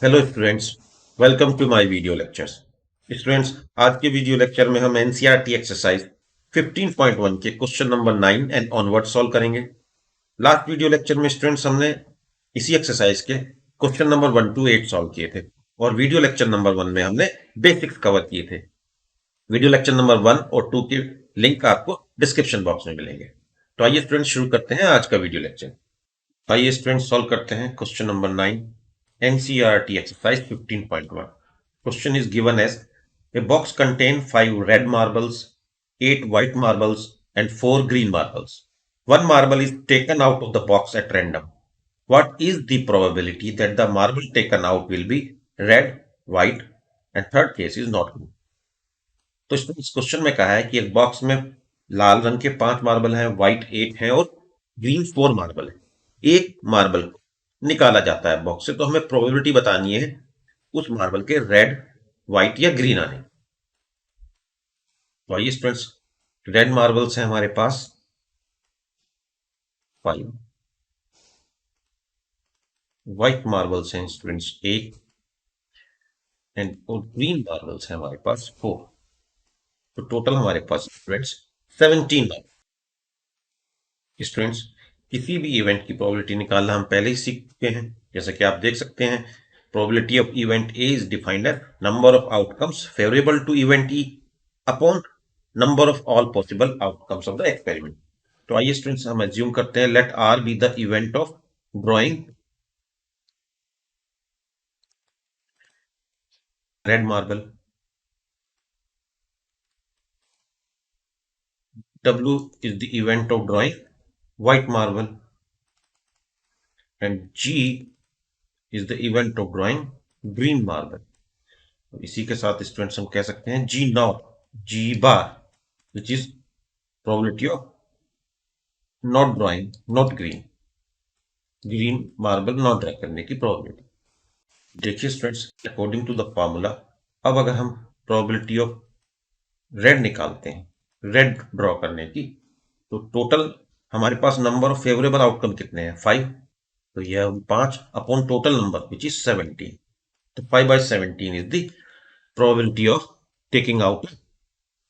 Hello students, welcome to my video lectures. Students, आज के video lecture में हम एनसीईआरटी एक्सरसाइज 15.1 के question number 9 and onward solve करेंगे। लास्ट वीडियो लेक्चर में स्टूडेंट्स हमने इसी एक्सरसाइज के क्वेश्चन नंबर 1 to 8 सॉल्व किए थे और वीडियो लेक्चर नंबर 1 में हमने बेसिक्स कवर किए थे। वीडियो लेक्चर नंबर 1 और 2 के लिंक आपको डिस्क्रिप्शन बॉक्स में मिलेंगे। तो आइए स्टूडेंट्स शुरू करते हैं आज का वीडियो लेक्चर। आइए स्टूडेंट्स सॉल्व करते हैं question number 9 NCERT exercise 15.1. Question is given as a box contains 5 red marbles, 8 white marbles and 4 green marbles. One marble is taken out of the box at random. What is the probability that the marble taken out will be red, white and third case is not blue? तो इस question में कहा है कि एक box में लाल रंग के 5 मार्बल हैं, व्हाइट 8 हैं और ग्रीन 4 मार्बल है। एक मार्बल को निकाला जाता है बॉक्स से, तो हमें प्रोबेबिलिटी बतानी है उस मार्बल के रेड, व्हाइट या ग्रीन आने। तो आइए स्टूडेंट्स, रेड मार्बल्स हैं हमारे पास 5, व्हाइट मार्बल्स हैं स्टूडेंट्स 8 एंड और ग्रीन मार्बल्स हैं हमारे पास 4। तो टोटल हमारे पास स्टूडेंट्स 17 मार्बल। स्टूडेंट्स, किसी भी इवेंट की प्रोबेबिलिटी निकालना हम पहले ही सीख चुके हैं। जैसा कि आप देख सकते हैं, probability of event A is defined as number of outcomes favorable to event E upon number of all possible outcomes of the experiment. तो आइए स्टूडेंट्स हम एज्यूम करते हैं, let R be the event of drawing red marble, W is the event of drawing white marble and G is the event of drawing green marble. तो इसी के साथ students हम कह सकते हैं G not, G bar which is probability of not drawing, not green marble not draw करने की प्रोबेबिलिटी। देखिए students, according to the formula, अब अगर हम प्रोबेबिलिटी ऑफ रेड निकालते हैं, रेड ड्रॉ करने की, तो टोटल हमारे पास नंबर ऑफ फेवरेबल आउटकम कितने हैं 5। तो यह 5 upon total number which is 17। तो 5/17 is the probability of taking out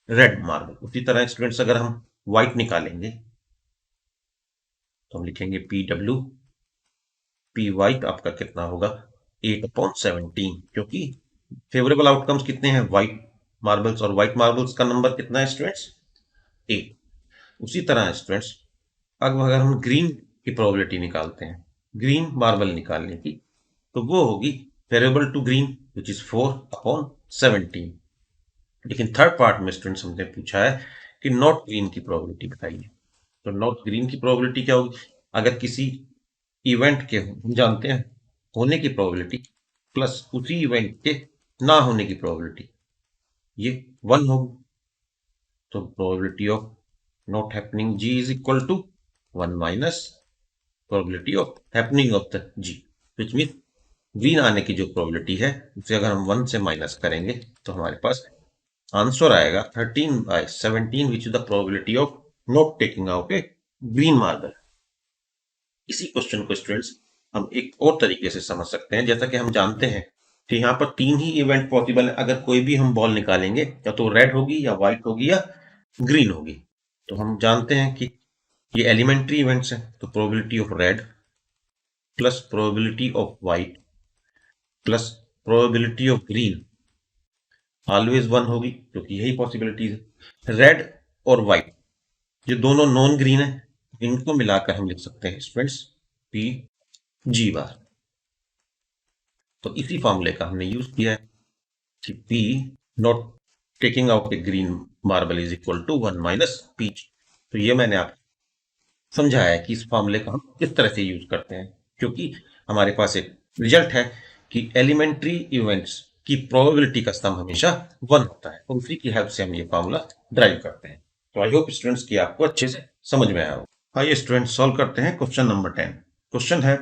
red marble. उसी तरह स्टूडेंट्स, अगर हम व्हाइट निकालेंगे तो हम लिखेंगे PW, P व्हाइट आपका कितना होगा 8/17, क्योंकि फेवरेबल आउटकम्स कितने हैं व्हाइट मार्बल्स, और व्हाइट मार्बल्स का नंबर कितना है स्टूडेंट्स 8। उसी तरह स्टूडेंट्स, अब अगर हम ग्रीन की प्रोबेबिलिटी निकालते हैं, ग्रीन मार्बल निकालने की, तो वो होगी favourable to green which is 4/17। लेकिन थर्ड पार्ट में स्टूडेंट्स हमने पूछा है कि नॉट ग्रीन की प्रोबेबिलिटी बताइए। तो नॉट ग्रीन की प्रोबेबिलिटी क्या होगी? अगर किसी इवेंट के हम जानते हैं होने की प्रोबेबिलिटी प्लस उसी इवेंट के ना होने की प्रोबेबिलिटी, ये 1 होगी। तो probability of not happening G is equal to 1 minus probability of happening of the G, which mean green आने की जो प्रोबेबिलिटी है उसे अगर हम 1 से माइनस करेंगे तो हमारे पास आंसर आएगा 13/17 which is the probability of not taking out a green marble. इसी क्वेश्चन को स्टूडेंट्स हम एक और तरीके से समझ सकते हैं। जैसा कि हम जानते हैं कि यहाँ पर 3 ही इवेंट पॉसिबल है। अगर कोई भी हम बॉल निकालेंगे, या तो रेड होगी या व्हाइट होगी या ग्रीन होगी। तो हम जानते हैं कि ये एलिमेंट्री इवेंट्स हैं, तो probability of red plus probability of white plus probability of green always 1 होगी, क्योंकि यही पॉसिबिलिटीज है। रेड और व्हाइट ये दोनों नॉन ग्रीन है, इनको मिलाकर हम लिख सकते हैं स्टूडेंट्स PG बार। तो इसी फॉर्मूले का हमने यूज किया है कि P not taking out a green marble is equal to 1 minus PG। तो ये मैंने आपको समझाया है कि इस फॉर्मूले को हम किस तरह से यूज करते हैं, क्योंकि हमारे पास एक रिजल्ट है कि एलिमेंट्री इवेंट्स की प्रोबेबिलिटी का सम हमेशा 1 होता है, और उसी की हेल्प से हम ये फॉर्मूला ड्राइव करते हैं। तो आई होप स्टूडेंट्स की आपको अच्छे से समझ में आया हो। आइए स्टूडेंट्स सॉल्व करते हैं क्वेश्चन नंबर 10। क्वेश्चन है,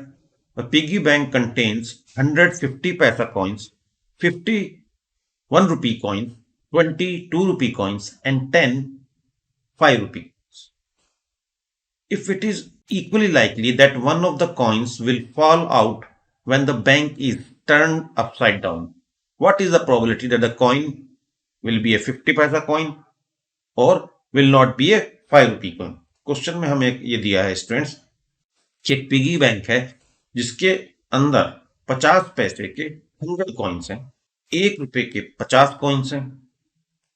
a piggy bank contains 150 paisa coins, 51 rupee coins, 22 rupee coins and 10 5 rupee coins. if it is equally likely that one of the coins will fall out when the bank is turned upside down, what is the probability that the coin will be a 50 paisa coin और will not be a 5 rupee coin? Question में हमें ये दिया है students कि एक piggy bank है जिसके अंदर 50 पैसे के 100 कॉइन्स हैं, 1 रुपए के 50 कॉइन्स हैं,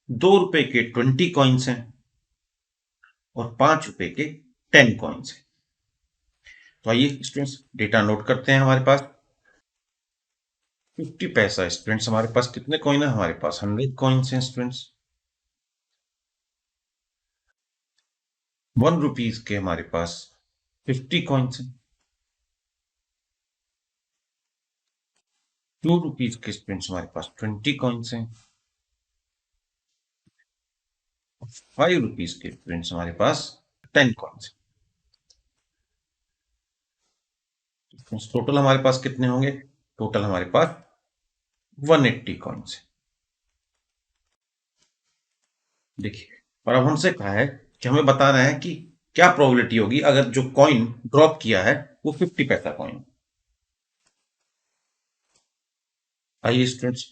2 रुपए के 20 कॉइन्स हैं और 5 रुपए के 10 कॉइन्स हैं। तो आइए स्टूडेंट्स डेटा नोट करते हैं। हमारे पास 50 पैसा स्टूडेंट्स, हमारे पास कितने कॉइन है? हमारे पास 100 कॉइन्स हैं स्टूडेंट्स। 1 रुपीज के हमारे पास 50 कॉइन्स हैं। 2 रुपीज के स्टूडेंट्स हमारे पास 20 कॉइन्स हैं। 5 रुपीज के स्टूडेंट्स हमारे पास 10 कॉइन्स हैं। टोटल हमारे पास कितने होंगे? टोटल हमारे पास 180 कॉइन्स है। देखिए, और अब हमसे कहा है कि हमें बताना है कि क्या प्रोबेबिलिटी होगी अगर जो कॉइन ड्रॉप किया है वो 50 पैसा कॉइन। आइए स्टूडेंट्स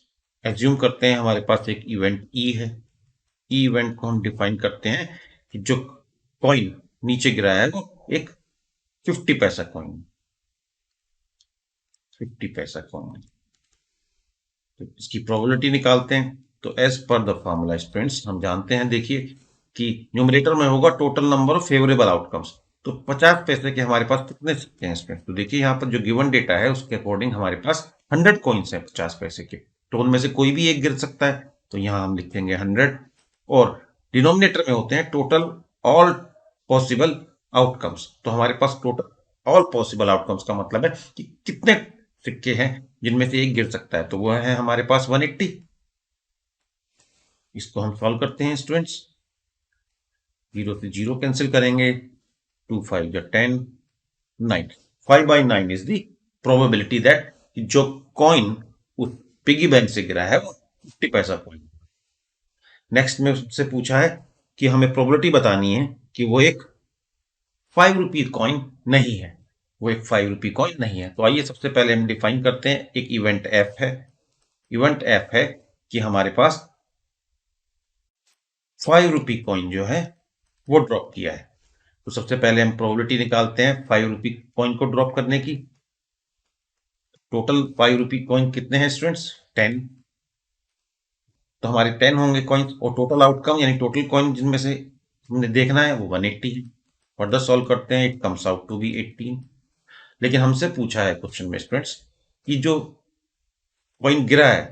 एज्यूम करते हैं हमारे पास एक इवेंट ई है। ई इवेंट को हम डिफाइन करते हैं कि जो कॉइन नीचे गिरा है वो एक 50 पैसा कॉइन, 50 पैसा कॉइन। तो इसकी प्रोबेबिलिटी निकालते हैं। तो as per the formula students हम जानते हैं, देखिए कि न्यूमरेटर में होगा total number of favourable outcomes. तो 50 पैसे के हमारे पास कितने सिक्के हैं स्टूडेंट्स? तो देखिए यहाँ पर जो गिवन डेटा है उसके अकॉर्डिंग हमारे पास 100 कॉइन्स हैं 50 पैसे के। तो उनमें से कोई भी एक गिर सकता है, तो यहाँ हम लिखेंगे 100। और डिनोमिनेटर में होते हैं टोटल ऑल पॉसिबल आउटकम्स। तो हमारे पास टोटल ऑल पॉसिबल आउटकम्स का मतलब है कि कितने सिक्के हैं जिनमें से एक गिर सकता है। तो वो है हमारे पास 180। इसको हम सॉल्व करते हैं स्टूडेंट्स। 0 से 0 कैंसिल करेंगे, 2 5 जा 10, 9, 5 by 9 is the probability that जो कॉइन उस पिगी बैंक से गिरा है वो 50 पैसा कॉइन। नेक्स्ट में उससे पूछा है कि हमें प्रोबेबिलिटी बतानी है कि वो एक 5 रुपी कॉइन नहीं है, वो एक 5 रुपी कॉइन नहीं है। तो आइए सबसे पहले हम डिफाइन करते हैं। एक इवेंट एफ है। इवेंट एफ है कि हमारे पास 5 रुपी कॉइन जो है वो ड्रॉप किया है। तो सबसे पहले हम प्रोबेबिलिटी निकालते हैं 5 रुपी कॉइन को ड्रॉप करने की। टोटल 5 रुपी कॉइन कितने हैं स्टूडेंट्स? 10। तो हमारे 10 होंगे कॉइन्स और टोटल आउटकम यानी टोटल कॉइन जिनमें से हमने देखना है वो 180 है। फर्दर सॉल्व करते हैं, it comes out to be 18। लेकिन हमसे पूछा है क्वेश्चन में स्टूडेंट्स कि जो कॉइन गिरा है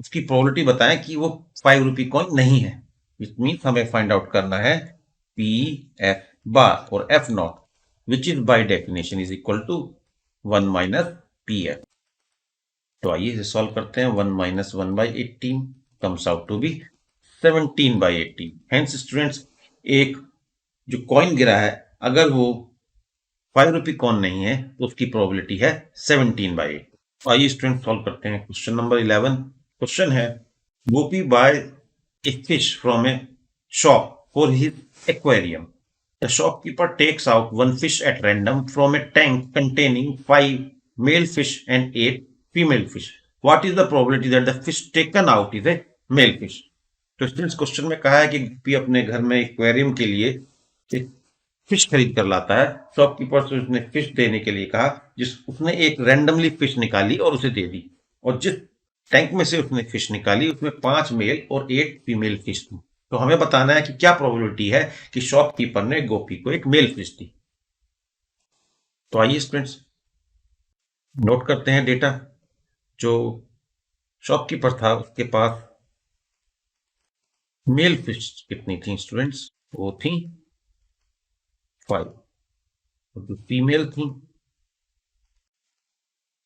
उसकी प्रोबेबिलिटी बताएं कि वो 5 रुपी कॉइन नहीं है। इट मीन्स हमें फाइंड आउट करना है पी एफ बार और F not which is by definition is equal to 1 minus P F. तो आइए इसे सॉल्व करते हैं। 1 minus 1 by 18 comes out to be 17 by 18। Hence students एक जो कॉइन गिरा है अगर वो 5 रुपी कॉइन नहीं है तो उसकी प्रोबेबिलिटी है 17 बाई 8। आइए स्टूडेंट सॉल्व करते हैं क्वेश्चन नंबर 11। क्वेश्चन है Gopi buy a fish from a shop for his aquarium. The shopkeeper takes out one fish at random from a tank containing 5 male fish and 8 female fish. What is the probability that the fish taken out is a male fish? तो students question में कहा है कि गोपी अपने घर में aquarium के लिए एक फिश खरीद कर लाता है। शॉपकीपर से उसने फिश देने के लिए कहा, जिस उसने एक रैंडमली फिश निकाली और उसे दे दी। और जिस टैंक में से उसने फिश निकाली उसमें 5 मेल और 8 फीमेल फिश थी। तो हमें बताना है कि क्या प्रोबेबिलिटी है कि शॉपकीपर ने गोपी को एक मेल फिश दी। तो आइए स्टूडेंट्स नोट करते हैं डेटा। जो शॉपकीपर था उसके पास मेल फिश कितनी थी स्टूडेंट्स? वो थी 5। और जो फीमेल थी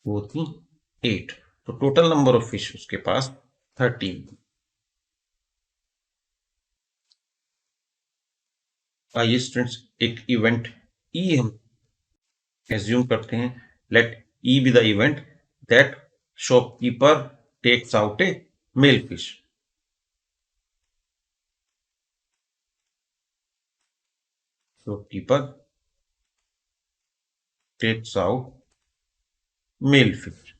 वो थी 8। तो टोटल नंबर ऑफ फिश उसके पास 13। आइए स्टूडेंट्स एक इवेंट ई हम एज्यूम करते हैं। Let E be the event that shopkeeper takes out a male fish. Shopkeeper takes out male fish।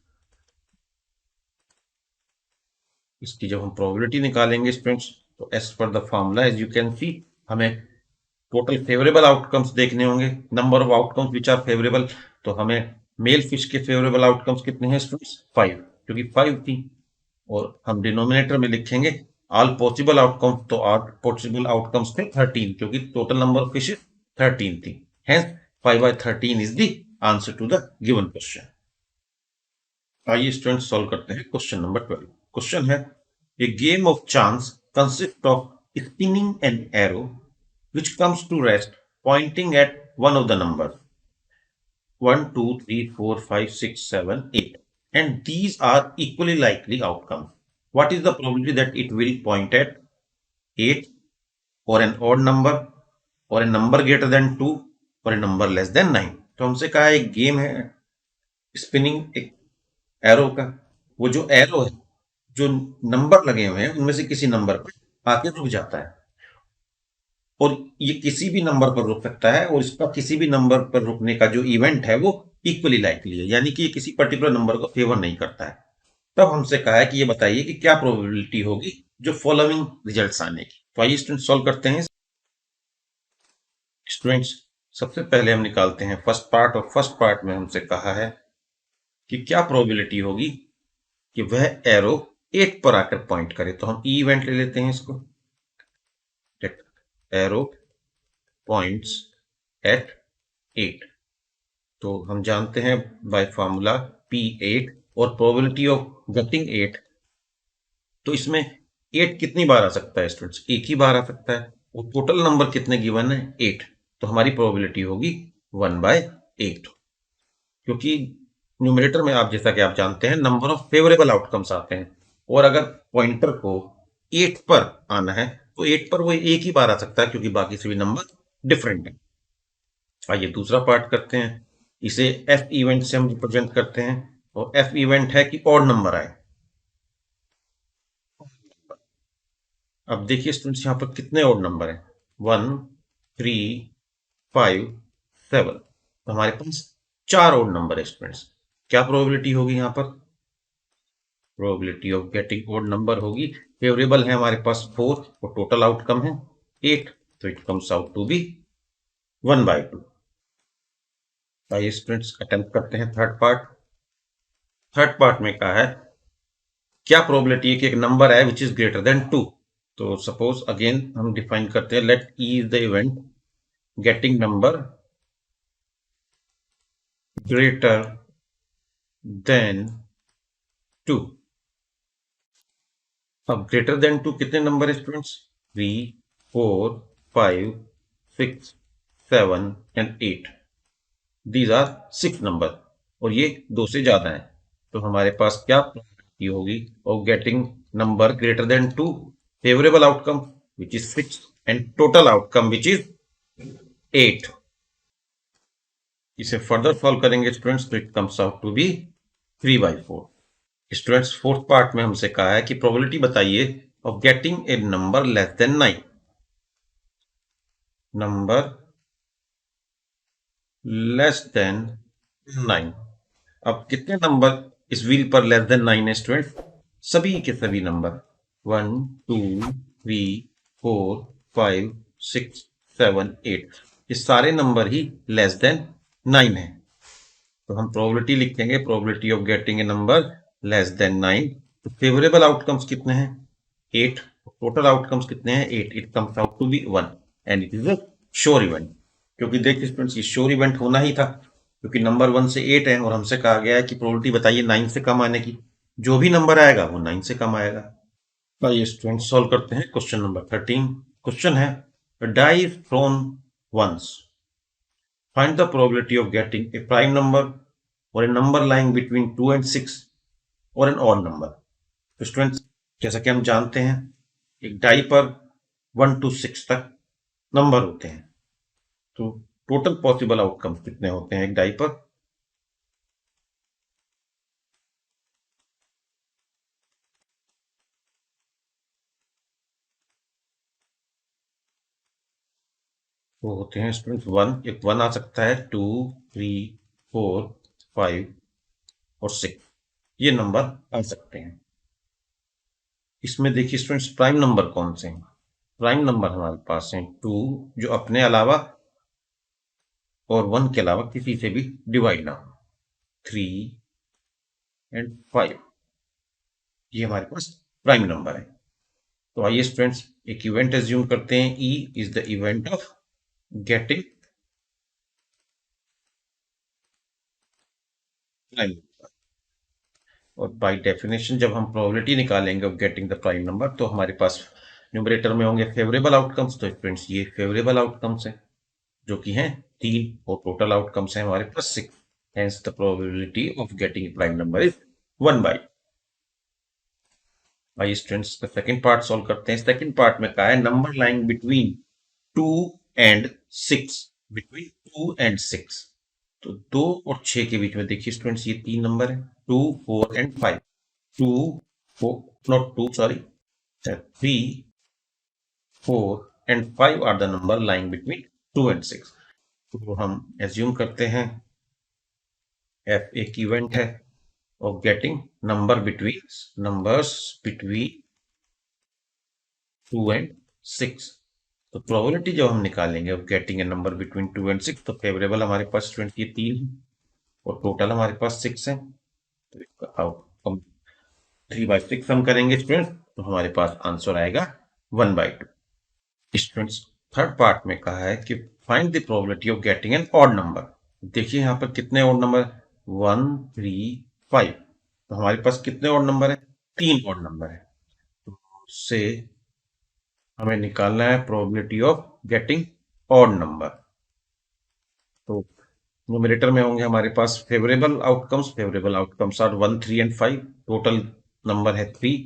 इसकी जब हम प्रोबेबिलिटी निकालेंगे स्टूडेंट्स, तो as per the formula as you can see, हमें टोटल फेवरेबल आउटकम्स देखने होंगे, number of outcomes which are favourable. तो हमें मेल फिश के फेवरेबल आउटकम्स कितने हैं स्टूडेंट्स? 5, क्योंकि 5 थी। और हम डिनोमिनेटर में लिखेंगे ऑल पॉसिबल आउटकम्स, तो ऑल पॉसिबल आउटकम्स थे 13, क्योंकि टोटल नंबर ऑफ फिशेस 13 थी। Hence 5/13 is the answer to the given question. आइए स्टूडेंट सॉल्व करते हैं क्वेश्चन नंबर 12। क्वेश्चन है, a game of chance consist of spinning an arrow which comes to rest pointing at one of the numbers 1, 2, 3, 4, 5, 6, 7, 8, and these are equally likely outcomes. What is the probability that it will point at 8, or an odd number, or a number greater than 2, or a number less than 9? तो हमसे कहा एक game है spinning एक arrow का। वो जो arrow है, जो नंबर लगे हुए हैं उनमें से किसी नंबर पर आके रुक जाता है, और ये किसी भी नंबर पर रुक सकता है, और इसका किसी भी नंबर पर रुकने का जो इवेंट है वो इक्वली लाइकली है, यानी कि ये किसी पर्टिकुलर नंबर को फेवर नहीं करता है। तब हमसे कहा है कि ये बताइए कि क्या प्रोबेबिलिटी होगी जो फॉलोइंग रिजल्ट्स आने की। तो आइए स्टूडेंट सॉल्व करते हैं। स्टूडेंट्स, सबसे पहले हम निकालते हैं फर्स्ट पार्ट, और फर्स्ट पार्ट में हमसे कहा है कि क्या प्रोबेबिलिटी होगी कि वह एरो 8 पर आकर पॉइंट करे। तो हम ई इवेंट ले लेते हैं इसको, एरो पॉइंट्स एट 8। तो हम जानते हैं बाय फार्मूला P8, और प्रोबेबिलिटी ऑफ गेटिंग 8, तो इसमें 8 कितनी बार आ सकता है स्टूडेंट्स? एक ही बार आ सकता है, और टोटल नंबर कितने गिवन है? 8। तो हमारी प्रोबेबिलिटी होगी 1/8, क्योंकि न्यूमरेटर में आप, जैसा कि आप जानते हैं, नंबर ऑफ फेवरेबल आउटकम्स आते हैं, और अगर पॉइंटर को 8 पर आना है तो 8 पर वो एक ही बार आ सकता है, क्योंकि बाकी सभी नंबर डिफरेंट है। आइए दूसरा पार्ट करते हैं। इसे एफ इवेंट से हम रिप्रेजेंट करते हैं, और एफ इवेंट है कि ऑड नंबर आए। अब देखिए स्टूडेंट्स, यहां पर कितने ऑड नंबर हैं? 1, 3, 5, 7। तो हमारे पास 4 ऑड नंबर है स्टूडेंट्स। क्या प्रोबेबिलिटी होगी यहां पर? Probability of getting odd number होगी, फेवरेबल है हमारे पास 4, और टोटल आउटकम है 8, तो it comes out to be 1/2। आइए स्टूडेंट्स अटेम्प्ट करते हैं थर्ड पार्ट। थर्ड पार्ट में कहा है क्या प्रोबेबिलिटी है कि एक नंबर है विच इज ग्रेटर देन 2। तो सपोज अगेन हम डिफाइन करते हैं, let E is the event getting number greater than 2। अब ग्रेटर देन 2 कितने नंबर है students? 3, 4, 5, 6, 7 and 8। These are 6 number, और ये 2 से ज्यादा है। तो हमारे पास क्या प्रोबेबिलिटी होगी of getting number greater than 2? Favourable outcome which is 6, and total outcome which is 8। इसे फर्दर सॉल्व करेंगे स्टूडेंट्स, तो it comes out to be 3/4। Students, fourth part में हमसे कहा है कि प्रोबेबिलिटी बताइए of getting a number less than 9। Number less than 9। अब कितने नंबर इस व्हील पर लेस देन 9 है स्टूडेंट? सभी के सभी नंबर 1, 2, 3, 4, 5, 6, 7, 8, ये सारे नंबर ही लेस देन 9 है। तो हम प्रोबेबिलिटी लिखेंगे, probability of getting a number less than 9। तो फेवरेबल आउटकम्स कितने हैं? 8। टोटल आउटकम्स कितने हैं? 8। It comes out to be 1, and it is a sure event. क्योंकि देखिए स्टूडेंट्स, ये श्योर इवेंट होना ही था, क्योंकि नंबर 1 से 8 है, और हमसे कहा गया है कि प्रोबेबिलिटी बताइए 9 से कम आने की। जो भी नंबर आएगा वो 9 से कम आएगा। आइए स्टूडेंट्स सॉल्व करते हैं क्वेश्चन नंबर 13। क्वेश्चन है, die is thrown once, find the probability of getting a prime number, or a number lying between 2 and 6, or an odd number। तो स्टूडेंट्स, जैसा कि हम जानते हैं, एक डाई पर 1 to 6 तक नंबर होते हैं। तो टोटल पॉसिबल आउटकम कितने होते हैं एक डाई पर? वो होते हैं स्टूडेंट्स 1, एक 1 आ सकता है, 2, 3, 4, 5 और 6 ये नंबर आ सकते हैं। इसमें देखिए स्टूडेंट्स प्राइम नंबर कौन से हैं? प्राइम नंबर हमारे पास हैं 2 जो अपने अलावा और 1 के अलावा किसी से भी डिवाइड ना हो, 3 एंड 5 ये हमारे पास प्राइम नंबर है। तो आइए स्टूडेंट्स एक इवेंट एज्यूम करते हैं। ई is the event of getting prime. और बाय डेफिनेशन जब हम प्रोबेबिलिटी निकालेंगे of getting the prime number तो हमारे पास न्यूमरेटर में होंगे फेवरेबल आउटकम्स। तो फ्रेंड्स ये फेवरेबल आउटकम्स हैं जो कि हैं 3 और टोटल आउटकम्स हैं हमारे पास 6। Hence the probability of getting prime number is 1/। आइए स्टूडेंट्स का सेकंड पार्ट सॉल्व करते हैं। सेकंड पार्ट में कहा है number lying between 2 and 6, between 2 and 6। तो 2 और 6 के बीच में देखिए स्टूडेंट्स ये 3 नंबर है 2, 4 and 5। 2, 4 not 2 sorry 3, 4 and 5 are the number lying between 2 and 6। तो हम एज्यूम करते हैं एफ एक इवेंट है of getting numbers between 2 and 6। तो प्रोबेबिलिटी जब हम निकालेंगे of getting a number between 2 and 6 तो फेवरेबल हमारे पास स्टूडेंट ये 3 है और टोटल हमारे पास 6 है। तो इसका आउटकम 3/6 हम करेंगे स्टूडेंट तो हमारे पास आंसर आएगा 1/2। स्टूडेंट्स थर्ड पार्ट में कहा है कि find the probability of getting an odd number. देखिए यहाँ पर कितने ऑड नंबर 1, 3, 5। तो हमारे पास कितने ऑड नंबर है 3 ऑड नंबर है। तो उससे हमें निकालना है probability of getting odd number. तो न्यूमरेटर में होंगे हमारे पास favourable outcomes are 1, 3 and 5। Total number है 3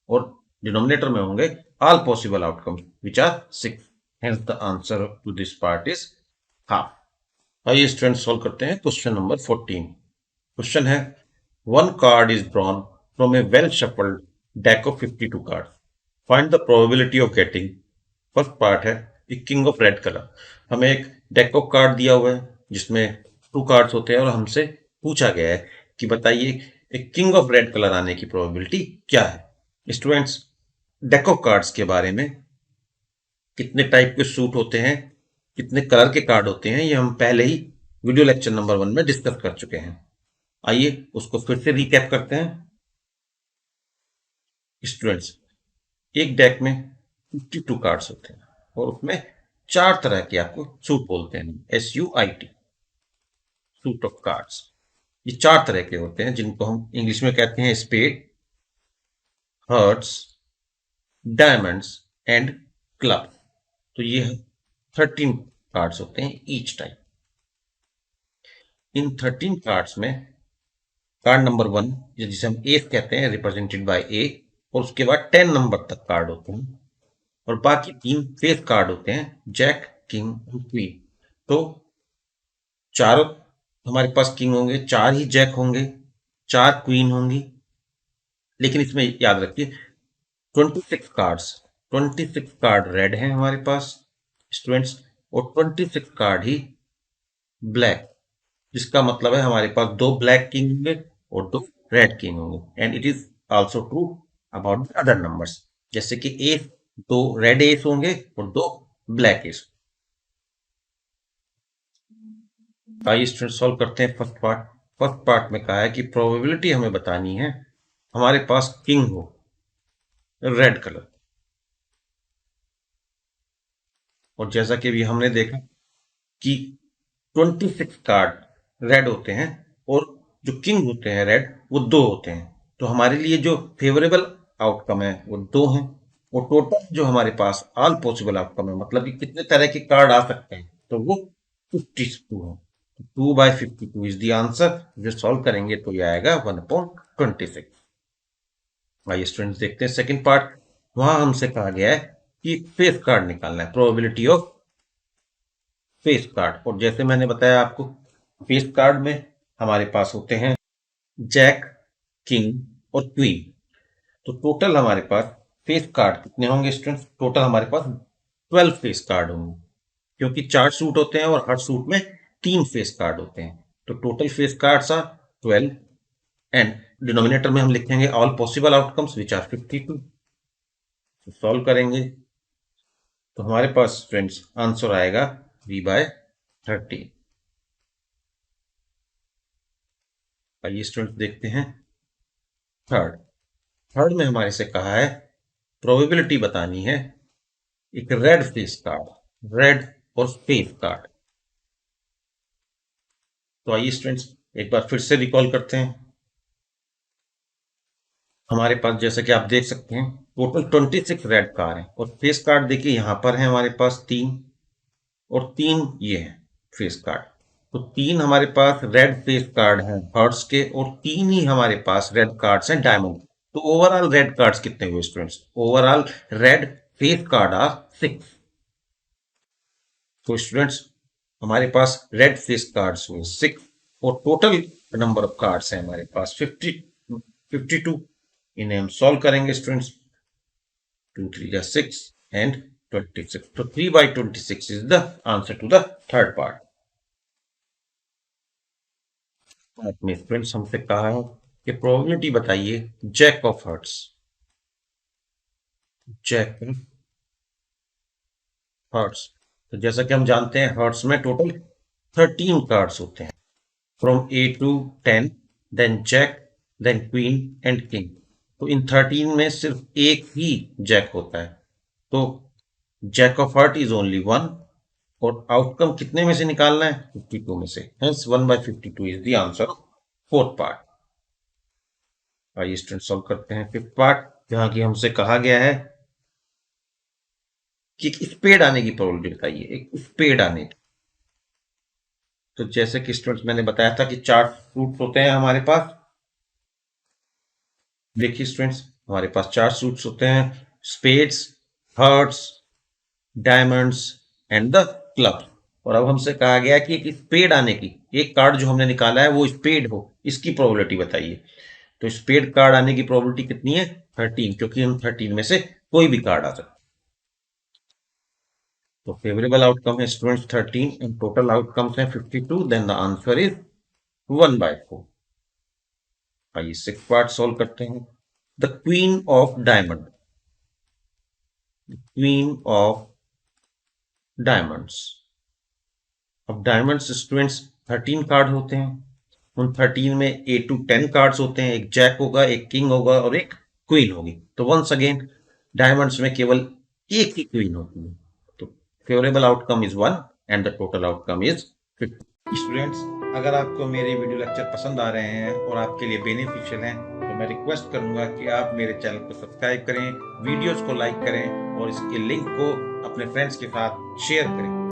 और डिनोमिनेटर में होंगे all possible outcomes which are 6। Hence the answer to this part is half. आइए स्टूडेंट सॉल्व करते हैं क्वेश्चन नंबर 14। क्वेश्चन है one card is drawn from a well shuffled deck of 52 card. Find the probability of getting. First part है king of red colour. हमें एक deck of card दिया हुआ है जिसमें 2 कार्ड्स होते हैं और हमसे पूछा गया है कि बताइए एक किंग ऑफ रेड कलर आने की प्रोबेबिलिटी क्या है। स्टूडेंट्स डेक ऑफ कार्ड्स के बारे में कितने टाइप के सूट होते हैं कितने कलर के कार्ड होते हैं ये हम पहले ही वीडियो लेक्चर नंबर 1 में डिस्कस कर चुके हैं। आइए उसको फिर से रिकैप करते हैं। स्टूडेंट्स एक डेक में 52 कार्ड्स होते हैं और उसमें 4 तरह के आपको सूट बोलते हैं SUIT सूट ऑफ कार्ड्स। ये 4 तरह के होते हैं जिनको हम इंग्लिश में कहते हैं spade, hearts, diamonds and club. तो ये 13 कार्ड्स होते हैं ईच टाइप। इन 13 कार्ड्स में कार्ड नंबर 1 जिसे हम एस कहते हैं रिप्रेजेंटेड बाय ए और उसके बाद 10 नंबर तक कार्ड होते हैं और बाकी 3 फेस कार्ड होते हैं जैक, किंग और क्वीन। तो 4 हमारे पास किंग होंगे, 4 ही जैक होंगे, 4 क्वीन होंगी। लेकिन इसमें याद रखिए 26 कार्ड्स 26 कार्ड रेड हैं हमारे पास स्टूडेंट्स और 26 कार्ड ही ब्लैक, जिसका मतलब है हमारे पास 2 ब्लैक किंग होंगे और 2 रेड किंग होंगे। And it is also true about the other numbers, जैसे कि एस 2 रेड एस होंगे और 2 ब्लैक एस। आइए स्टूडेंट सॉल्व करते हैं फर्स्ट पार्ट। फर्स्ट पार्ट में कहा है कि प्रोबेबिलिटी हमें बतानी है हमारे पास किंग हो रेड कलर। और जैसा कि अभी हमने देखा कि 26 कार्ड रेड होते हैं और जो किंग होते हैं रेड वो 2 होते हैं। तो हमारे लिए जो फेवरेबल आउटकम है वो 2 हैं और टोटल जो हमारे पास ऑल पॉसिबल आउटकम है मतलब कि कितने तरह के कार्ड आ सकते हैं तो वो 52 है। 2/52 इज द आंसर। जो सॉल्व करेंगे तो ये आएगा 1/26। आइए स्टूडेंट्स देखते हैं सेकंड पार्ट। वहां हमसे कहा गया है कि फेस कार्ड निकालना है प्रोबेबिलिटी ऑफ फेस कार्ड। और जैसे मैंने बताया आपको फेस कार्ड में हमारे पास होते हैं जैक, किंग और क्वीन। तो टोटल हमारे पास फेस कार्ड कितने होंगे स्टूडेंट्स? टोटल हमारे पास 12 फेस कार्ड होंगे क्योंकि 4 सूट होते हैं और हर सूट में 3 फेस कार्ड होते हैं। तो total face cards are 12 and denominator में हम लिखेंगे all possible outcomes which are 52। तो सॉल्व करेंगे तो हमारे पास फ्रेंड्स आंसर आएगा V/30। आइए स्टूडेंट्स देखते हैं थर्ड में हमारे से कहा है प्रोबेबिलिटी बतानी है एक रेड और फेस कार्ड। तो आइए स्टूडेंट्स एक बार फिर से रिकॉल करते हैं। हमारे पास जैसा कि आप देख सकते हैं टोटल 26 रेड कार्ड है और फेस कार्ड देखिए यहां पर है हमारे पास 3 और 3 ये है फेस कार्ड। तो 3 हमारे पास रेड फेस कार्ड हैं हर्ट्स के और 3 ही हमारे पास रेड कार्ड्स हैं डायमंड। तो ओवरऑल रेड कार्ड्स कितने हुए students? Overall red face card are 6। तो स्टूडेंट्स हमारे पास रेड फेस कार्ड्स हुए 6 और टोटल नंबर ऑफ कार्ड्स हैं हमारे पास 52। इन्हें हम सॉल्व करेंगे स्टूडेंट्स। 2 3 जा 6 and 26. So 3/26 is the answer to the third part. में स्टूडेंट्स हमसे कहा है कि प्रोबेबिलिटी बताइए जैक ऑफ हर्ट्स। तो जैसा कि हम जानते हैं हर्ट्स में टोटल 13 कार्ड्स होते हैं from A to 10, then jack, then queen and king. तो इन 13 में सिर्फ एक ही जैक होता है। तो jack of heart is only 1 और आउटकम कितने में से निकालना है? 52 में से। Hence 1/52 is the answer. Fourth part. आइए स्टूडेंट सॉल्व करते हैं फिफ्थ पार्ट जहां की हमसे कहा गया है कि एक स्पेड आने की प्रोबेबिलिटी बताइए, एक स्पेड आने की। तो जैसे कि स्टूडेंट्स मैंने बताया था कि 4 सूट्स होते हैं हमारे पास। देखिए स्टूडेंट्स हमारे पास 4 सूट्स होते हैं, spades, hearts, diamonds and the club. और अब हमसे कहा गया कि एक स्पेड आने की, एक कार्ड जो हमने निकाला है वो स्पेड हो, इसकी प्रोबेबिलिटी बताइए। तो स्पेड कार्ड आने की प्रोबेबिलिटी कितनी है? 13, क्योंकि हम 13 में से कोई भी कार्ड आ सकता है। तो फेवरेबल आउटकम है स्टूडेंट्स 13 एंड टोटल आउटकम्स है 52। Then the answer is 1/4। आइए सिक्स पार्ट सॉल्व करते हैं। The queen of diamond, queen of diamonds. अब डायमंड्स स्टूडेंट्स 13 कार्ड होते हैं। उन 13 में A to 10 कार्ड्स होते हैं, एक जैक होगा, एक किंग होगा और एक क्वीन होगी। तो वंस अगेन डायमंड्स में केवल एक ही क्वीन होती है। तो favourable outcome is 1 and the total outcome is 50। Students अगर आपको मेरे वीडियो लेक्चर पसंद आ रहे हैं और आपके लिए बेनिफिशियल हैं तो मैं रिक्वेस्ट करूंगा कि आप मेरे चैनल को सब्सक्राइब करें, वीडियोस को लाइक करें और इसके लिंक को अपने फ्रेंड्स के साथ शेयर करें।